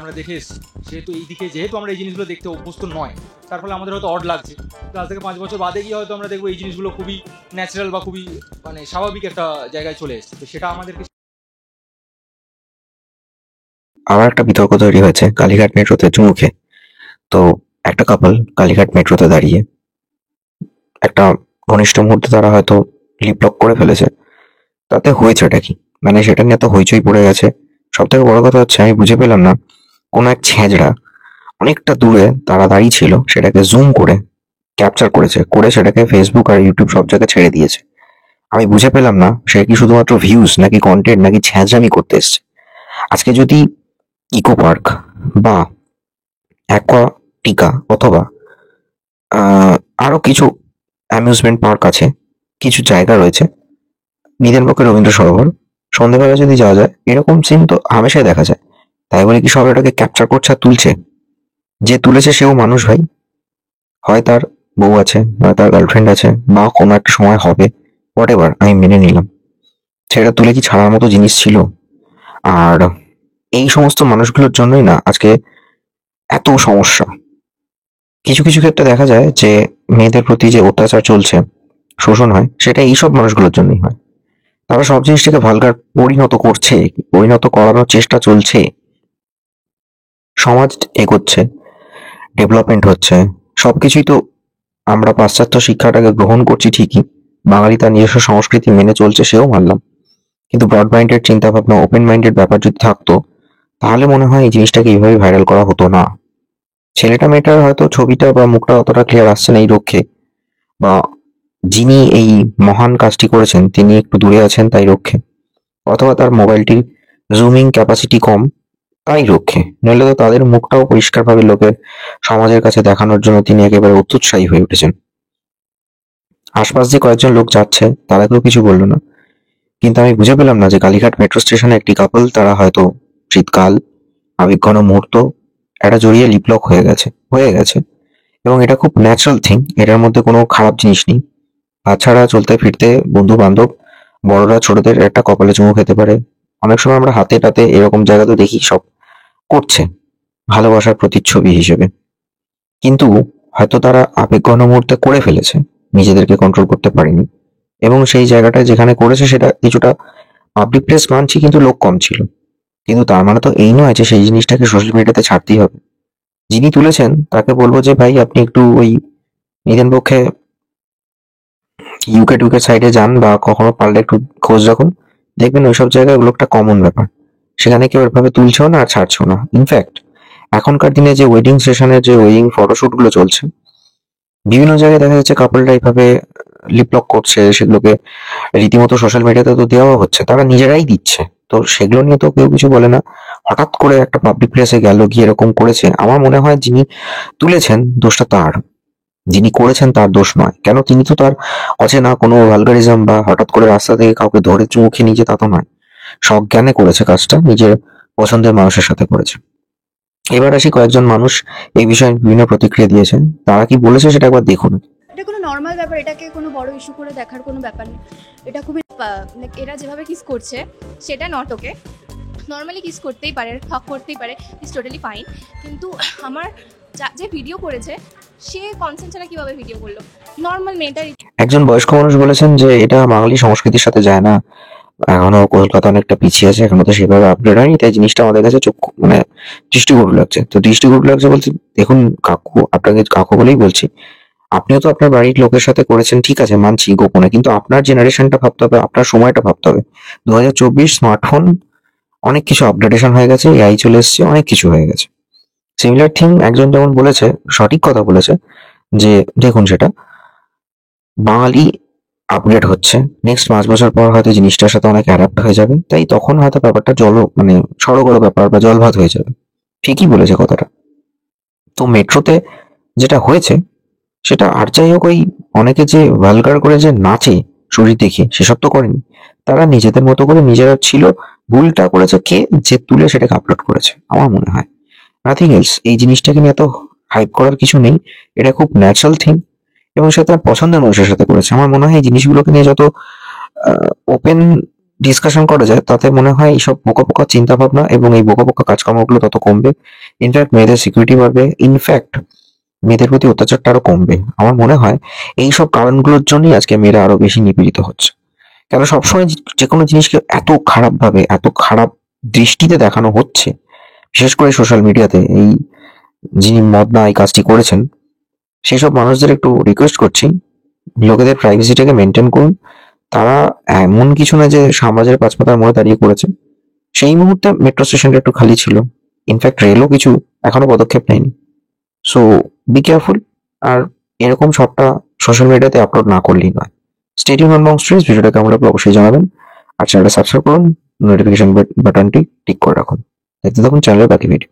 আমরা দেখে এসেছি, সেহেতু এইদিকে যেহেতু আমরা এই জিনিসগুলো দেখতে অভ্যস্ত নয়, তার ফলে আমাদের হয়তো অড লাগছে। তো আজ থেকে 5 বছর বাদে গিয়ে হয়তো আমরা দেখবো এই জিনিসগুলো খুবই ন্যাচারাল বা খুবই মানে স্বাভাবিক একটা জায়গায় চলে এসেছে। তো সেটা আমাদেরকে আবার একটা বিতর্ক তৈরি হয়েছে কালীঘাট মেট্রোতে চুমুকে। তো একটা কাপল কালীঘাট মেট্রোতে দাঁড়িয়ে একটা ঘনিষ্ঠ মুহূর্তে তারা হয়তো লিপলক করে ফেলেছে। তাতে হয়েছেটা কি? মানে সেটা নিয়ে এত হইচই পড়ে গেছে। সব থেকে বড় কথা হচ্ছে আমি বুঝে পেলাম না, কোনো এক ছেঁচড়া অনেকটা দূরে তারা দাঁড়িয়ে ছিল সেটাকে জুম করে ক্যাপচার করেছে, করে সেটাকে ফেসবুক আর ইউটিউব সব জায়গায় ছেড়ে দিয়েছে। আমি বুঝে পেলাম না সে কি শুধুমাত্র ভিউজ নাকি কন্টেন্ট নাকি ছ্যাঁচড়ামি করতে এসছে। আজকে যদি ইকো পার্ক বা অ্যাকুয়াটিকা অথবা আরো কিছু অ্যামিউজমেন্ট পার্ক আছে, কিছু জায়গা রয়েছে, নিদেনপক্ষে রবীন্দ্র সরোবর, সন্ধ্যেবেলা যদি যাওয়া যায় এরকম সিন তো হামেশাই দেখা যায়। তাই বলে কি সব এটাকে ক্যাপচার করছে আর তুলছে? যে তুলেছে সেও মানুষ ভাই, হয় তার বউ আছে, নয় তার গার্লফ্রেন্ড আছে, বা কোনো একটা সময় হবে, হোয়াট এভার, আমি মেনে নিলাম। সেটা তুলে কি ছাড়ার মতো জিনিস ছিল? আর এই সমস্ত মানুষগুলোর জন্যই না আজকে এত সমস্যা। কিছু কিছু ক্ষেত্রে দেখা যায় যে মেয়েদের প্রতি যে অত্যাচার চলছে, শোষণ হয়, সেটা এইসব মানুষগুলোর জন্যই হয়। তারা সব জিনিসটাকে ভালগার পরিণত করছে, পরিণত করানোর চেষ্টা চলছে। সমাজ এগোচ্ছে, ডেভেলপমেন্ট হচ্ছে, সবকিছুই তো আমরা পাশ্চাত্য শিক্ষাটাকে গ্রহণ করছি ঠিকই, বাঙালি তার নিজস্ব সংস্কৃতি মেনে চলছে সেও মানলাম, কিন্তু ব্রড মাইন্ডেড চিন্তা ভাবনা, ওপেন মাইন্ডেড ব্যাপার যদি থাকতো, তাহলে মনে হয় এই জিনিসটাকে এইভাবে ভাইরাল করা হতো না। ছেলেটা মেয়েটার হয়তো ছবিটা বা মুখটা অতটা ক্লিয়ার আসছে না এই রক্ষে, বা যিনি এই মহান কাজটি করেছেন তিনি একটু দূরে আছেন তাই রক্ষে, অথবা তার মোবাইলটির জুমিং ক্যাপাসিটি কম তাই রক্ষে, নইলে তো তাদের মুখটাও পরিষ্কারভাবে লোকের সমাজের কাছে দেখানোর জন্য তিনি একেবারে অত্যুৎসাহী হয়ে উঠেছেন। আশপাশ দিয়ে কয়েকজন লোক যাচ্ছে, তারা কেউ কিছু বললো না, কিন্তু আমি বুঝে পেলাম না যে কালীঘাট মেট্রো স্টেশনে একটি কাপল, তারা হয়তো শীতকাল, আবেগঘন মুহূর্ত, এটা জড়িয়ে লিপলক হয়ে গেছে, এবং এটা খুব ন্যাচারাল থিং, এটার মধ্যে কোনো খারাপ জিনিস নেই। বাচ্চারা চলতে ফিরতে, বন্ধু বান্ধব, বড়রা ছোটদের একটা কপালে চুমু খেতে পারে। অনেক সময় আমরা হাতে টাতে এরকম জায়গাতে দেখি সব করছে ভালোবাসার প্রতিচ্ছবি হিসেবে, কিন্তু হয়তো তারা আবেগঘন মুহূর্তে করে ফেলেছে, নিজেদেরকে কন্ট্রোল করতে পারেনি, এবং সেই জায়গাটা যেখানে করেছে সেটা কিছুটা পাবলিক প্লেস মানছি, কিন্তু লোক কম ছিল। কিন্তু তার মানে তো এই নয় যে সেই জিনিসটাকে সোশ্যাল মিডিয়াতে ছাড়তেই হবে। যিনি তুলেছেন তাকে বলবো যে ভাই আপনি একটু ওই নিদেন পক্ষে ইউকে টুকে সাইডে যান, বা কখনো পারলে একটু খোঁজ রাখুন, দেখবেন ওইসব জায়গায় ওগুলো একটা কমন ব্যাপার। সেখানে কেউ এভাবে তুলছেও না আর ছাড়ছেও না। ইনফ্যাক্ট এখনকার দিনে যে ওয়েডিং সেশনের যে ওয়েডিং ফটোশুট গুলো চলছে, বিভিন্ন জায়গায় দেখা যাচ্ছে কাপলরা এইভাবে লিপলক করছে, সেগুলোকে রীতিমতো সোশ্যাল মিডিয়াতে তো দেওয়া হচ্ছে, তারা নিজেরাই দিচ্ছে। তো সেগুলো নিয়ে তো কেউ কিছু বলে না। হঠাৎ করে একটা পাবলিক প্লেসে গেল, গিয়ে এরকম করেছে, আমার মনে হয় যিনি তুলেছেন দোষটা তার, যিনি করেছেন তার দোষ নয়। কেন, তিনি তো তার অচেনা কোনো ভালগারিজম বা হঠাৎ করে রাস্তা থেকে কাউকে ধরে চুমু খেয়ে নিয়েছে তা তো নয়, সজ্ঞানে করেছে কাজটা, নিজের পছন্দের মানুষের সাথে করেছে। এবার আসি কয়েকজন মানুষ এই বিষয়ে বিভিন্ন প্রতিক্রিয়া দিয়েছেন, তারা কি বলেছে সেটা একবার দেখুন। এটা কোনো নর্মাল ব্যাপার, এটাকে কোনো বড় ইস্যু করে দেখার কোনো ব্যাপার নেই। এটা খুবই এরা যেভাবে কিস করছে সেটা নট ওকে। নর্মালি কিস করতেই পারে, হক করতেই পারে, ইজ টোটালি ফাইন। কিন্তু আমার যে ভিডিও করেছে সে কনসেন্ট ছাড়া কীভাবে ভিডিও করলো? নর্মাল মেয়েটার একজন বয়স্ক মানুষ বলেছেন যে এটা বাঙালি সংস্কৃতির সাথে যায় না, এখনো কলকাতা অনেকটা পিছিয়ে আছে, এখনো তো সেভাবে আপডেট হয়নি, তাই জিনিসটা আমাদের কাছে চোখ মানে দৃষ্টিকটু লাগছে। তো দৃষ্টিকটু লাগছে বলছি, দেখুন কাকু, আপনাকে কাকু বলেই বলছি, আপনিও তো আপনার বাড়ির লোকের সাথে করেছেন, ঠিক আছে মানছি গোপনে, কিন্তু আপনার জেনারেশনটা ভাবতে হবে, আপনার সময়টা ভাবতে হবে। 2024 স্মার্টফোন, অনেক কিছু আপডেটেশন হয়ে গেছে, এআই চলে এসছে, অনেক কিছু হয়ে গেছে। সিমিলার থিং একজন যেমন বলেছে, সঠিক কথা বলেছে, যে দেখুন সেটা বাঙালি আপগ্রেড হচ্ছে, নেক্সট 5 বছর পর হয়তো জিনিসটার সাথে অনেক অ্যাডাপ্ট হয়ে যাবে, তাই তখন হয়তো ব্যাপারটা মানে সড়গড় ব্যাপার বা জলভাত হয়ে যাবে। ঠিকই বলেছে কথাটা। তো মেট্রোতে যেটা হয়েছে সেটা আর যাই হোক, ওই অনেকে যে ভালগার করে যে নাচে শরীর দেখে, সেসব তো করেনি, তারা নিজেদের মতো করে নিজেরা ছিল। ভুলটা করেছে কে, যে তুলে সেটাকে আপলোড করেছে, আমার মনে হয়, নাথিং এলস। এই জিনিসটাকে নিয়ে এত হাইপ করার কিছু নেই, এটা খুব ন্যাচারাল থিং, এবং সে তার পছন্দের মানুষের সাথে করেছে। আমার মনে হয় এই জিনিসগুলোকে নিয়ে যত ওপেন ডিসকাশন করা যায় তাতে মনে হয় এইসব বোকা বোকা চিন্তা ভাবনা এবং এই বোকা বোকা কাজকর্মগুলো তত কমবে। ইনফ্যাক্ট মেয়েদের সিকিউরিটি বাড়বে, ইনফ্যাক্ট মেয়েদের প্রতি অত্যাচারটা আরো কমবে। আমার মনে হয় এই সব কারণগুলোর জন্যই আজকে মেয়েরা আরো বেশি নিপীড়িত হচ্ছে। কেন সবসময় যে কোনো জিনিসকে এত খারাপ ভাবে, এত খারাপ দৃষ্টিতে দেখানো হচ্ছে, বিশেষ করে সোশ্যাল মিডিয়াতে। এই যিনি মদনা এই কাজটি করেছেন, সেসব মানুষদের একটু রিকোয়েস্ট করছি, লোকেদের প্রাইভেসিটাকে মেনটেন করুন। তারা এমন কিছু না যে সমাজের পাঁচমাথার মোড়ে দাঁড়িয়ে করেছে। সেই মুহূর্তে মেট্রো স্টেশনটা একটু খালি ছিল, ইনফ্যাক্ট রেলও কিছু এখনো পদক্ষেপ নেয়নি। So be careful. আর এরকম সবটা সোশ্যাল মিডিয়াতে আপলোড না করলেই নয়। Stay tune on Bong stories. ভিডিওটা কেমন লাগলো অবশ্যই জানাবেন। আর চ্যানেলটা সাবস্ক্রাইব করুন, নোটিফিকেশন বাটনটি টিক করে রাখুন। দেখতে থাকুন চ্যানেলের বাকি ভিডিও।